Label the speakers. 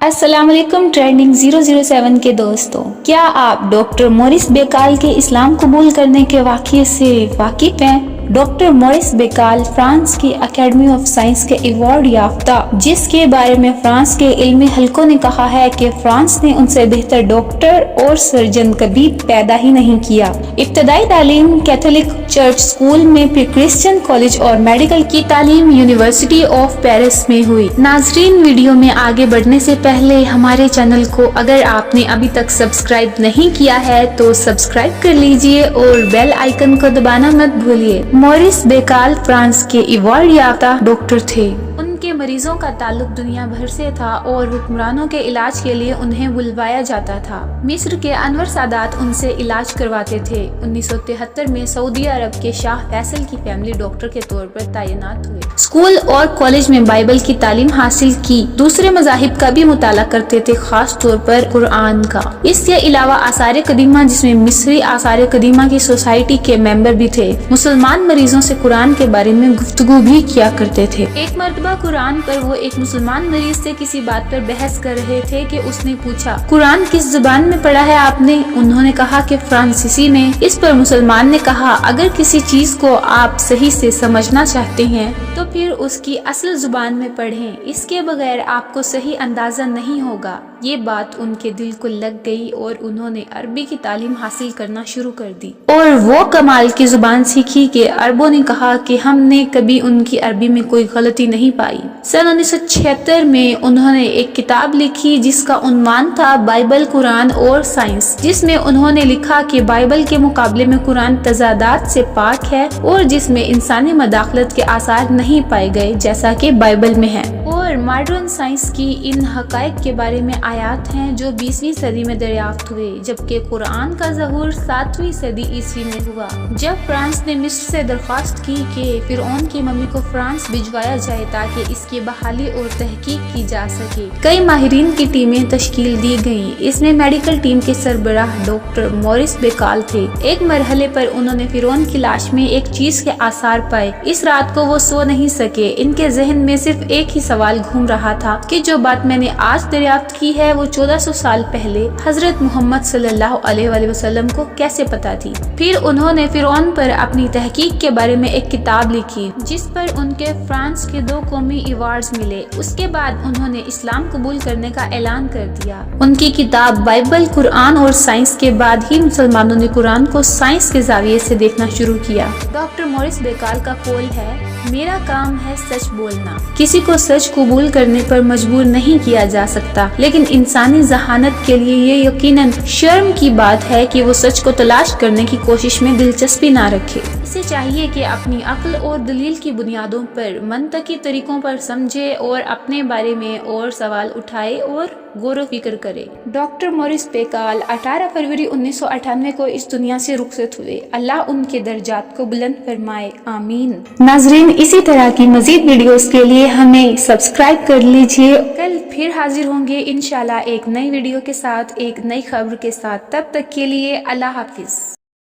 Speaker 1: السلام علیکم ٹرینڈنگ 007 کے دوستوں، کیا آپ ڈاکٹر مورس بیکال کے اسلام قبول کرنے کے واقعے سے واقف ہیں؟ ڈاکٹر مورس بیکال فرانس کی اکیڈمی آف سائنس کے ایوارڈ یافتہ، جس کے بارے میں فرانس کے علمی حلقوں نے کہا ہے کہ فرانس نے ان سے بہتر ڈاکٹر اور سرجن کبھی پیدا ہی نہیں کیا۔ ابتدائی تعلیم کیتھولک چرچ اسکول میں، پھر کرسچن کالج اور میڈیکل کی تعلیم یونیورسٹی آف پیرس میں ہوئی۔ ناظرین، ویڈیو میں آگے بڑھنے سے پہلے ہمارے چینل کو اگر آپ نے ابھی تک سبسکرائب نہیں کیا ہے تو سبسکرائب کر لیجئے اور بیل آئیکن کو دبانا مت بھولیے۔ مورس بیکال فرانس کے ایوارڈ یافتہ ڈاکٹر تھے۔ ان کے مریضوں کا تعلق دنیا بھر سے تھا اور حکمرانوں کے علاج کے لیے انہیں بلوایا جاتا تھا۔ مصر کے انور سادات ان سے علاج کرواتے تھے۔ 1973 میں سعودی عرب کے شاہ فیصل کی فیملی ڈاکٹر کے طور پر تعینات ہوئے۔ اسکول اور کالج میں بائبل کی تعلیم حاصل کی، دوسرے مذاہب کا بھی مطالعہ کرتے تھے، خاص طور پر قرآن کا۔ اس کے علاوہ آثار قدیمہ، جس میں مصری آثار قدیمہ کی سوسائٹی کے ممبر بھی تھے، مسلمان مریضوں سے قرآن کے بارے میں گفتگو بھی کیا کرتے تھے۔ ایک مرتبہ قرآن پر وہ ایک مسلمان مریض سے کسی بات پر بحث کر رہے تھے کہ اس نے پوچھا، قرآن کس زبان میں پڑھا ہے آپ نے؟ انہوں نے کہا کہ فرانسیسی میں۔ اس پر مسلمان نے کہا، اگر کسی چیز کو آپ صحیح سے سمجھنا چاہتے ہیں تو پھر اس کی اصل زبان میں پڑھیں، اس کے بغیر آپ کو صحیح اندازہ نہیں ہوگا۔ یہ بات ان کے دل کو لگ گئی اور انہوں نے عربی کی تعلیم حاصل کرنا شروع کر دی، اور وہ کمال کی زبان سیکھی کہ عربوں نے کہا کہ ہم نے کبھی ان کی عربی میں کوئی غلطی نہیں پائی۔ سن 1976 میں انہوں نے ایک کتاب لکھی جس کا عنوان تھا بائبل، قرآن اور سائنس، جس میں انہوں نے لکھا کہ بائبل کے مقابلے میں قرآن تضادات سے پاک ہے اور جس میں انسانی مداخلت کے آثار نہیں پائے گئے جیسا کہ بائبل میں ہے، اور ماڈرن سائنس کی ان حقائق کے بارے میں آیات ہیں جو 20ویں صدی میں دریافت ہوئے، جبکہ قرآن کا ظہور 7ویں صدی عیسوی میں ہوا، جب فرانس نے مصر سے درخواست کی کہ فرعون کی ممی کو فرانس بھجوایا جائے تاکہ اس کی بحالی اور تحقیق کی جا سکے۔ کئی ماہرین کی ٹیمیں تشکیل دی گئیں، اس میں میڈیکل ٹیم کے سربراہ ڈاکٹر مورس بیکال تھے۔ ایک مرحلے پر انہوں نے فرعون کی لاش میں ایک چیز کے آثار پائے۔ اس رات کو وہ سو نہیں سکے، ان کے ذہن میں صرف ایک ہی سوال گھوم رہا تھا کہ جو بات میں نے آج دریافت کی ہے وہ 1400 سال پہلے حضرت محمد صلی اللہ علیہ وآلہ وسلم کو کیسے پتا تھی۔ پھر انہوں نے فرعون پر اپنی تحقیق کے بارے میں ایک کتاب لکھی جس پر ان کے فرانس کے 2 قومی ایوارڈز ملے۔ اس کے بعد انہوں نے اسلام قبول کرنے کا اعلان کر دیا۔ ان کی کتاب بائبل، قرآن اور سائنس کے بعد ہی مسلمانوں نے قرآن کو سائنس کے زاویے سے دیکھنا شروع کیا۔ ڈاکٹر مورس بیکال کا قول ہے، میرا کام ہے سچ بولنا۔ کسی کو سچ قبول کرنے پر مجبور نہیں کیا جا سکتا، لیکن انسانی ذہانت کے لیے یہ یقیناً شرم کی بات ہے کہ وہ سچ کو تلاش کرنے کی کوشش میں دلچسپی نہ رکھے۔ اسے چاہیے کہ اپنی عقل اور دلیل کی بنیادوں پر منطقی طریقوں پر سمجھے اور اپنے بارے میں اور سوال اٹھائے اور غور و فکر کرے۔ ڈاکٹر مورس بیکال 18 فروری 1998 کو اس دنیا سے رخصت ہوئے۔ اللہ ان کے درجات کو بلند فرمائے، آمین۔ ناظرین، اسی طرح کی مزید ویڈیوز کے لیے ہمیں سبسکرائب کر لیجئے۔ کل پھر حاضر ہوں گے انشاءاللہ ایک نئی ویڈیو کے ساتھ، ایک نئی خبر کے ساتھ۔ تب تک کے لیے اللہ حافظ۔